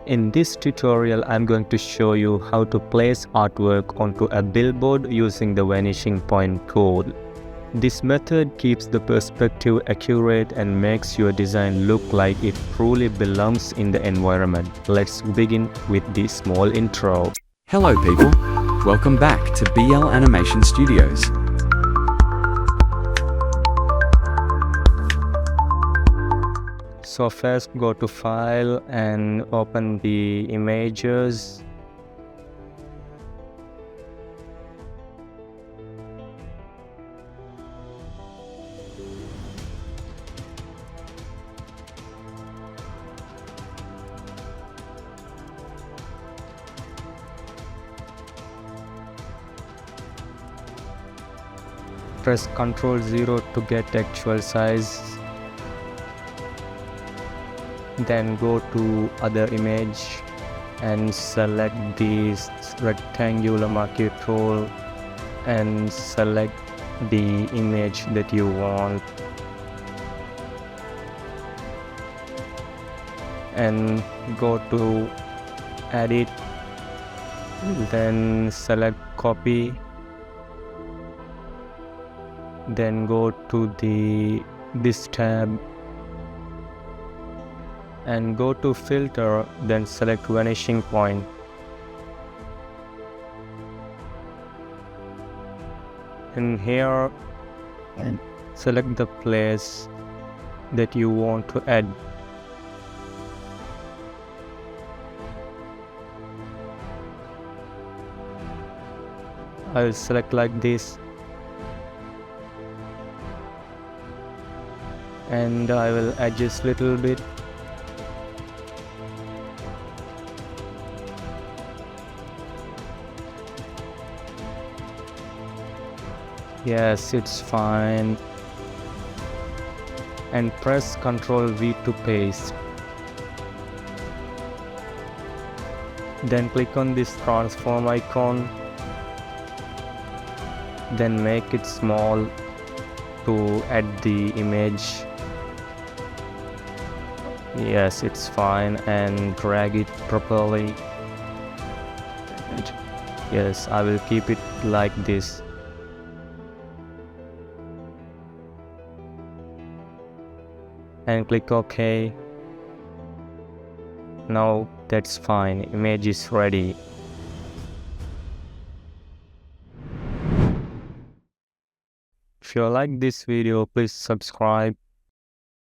In this tutorial, I'm going to show you how to place artwork onto a billboard using the Vanishing Point tool. This method keeps the perspective accurate and makes your design look like it truly belongs in the environment. Let's begin with this small intro. Hello people, welcome back to BL Animation Studios. So first go to File and open the images. Press Ctrl 0 to get actual size. Then go to other image and select this rectangular marquee tool and select the image that you want and go to edit, then select copy, then go to this tab and go to filter, then select Vanishing Point. And here select the place that you want to add. I will select like this and I will adjust little bit. Yes, it's fine. And press Ctrl V to paste. Then click on this transform icon. Then make it small to add the image. Yes, it's fine, and drag it properly. Yes, I will keep it like this. And click OK. Now that's fine, image is ready. If you like this video, please subscribe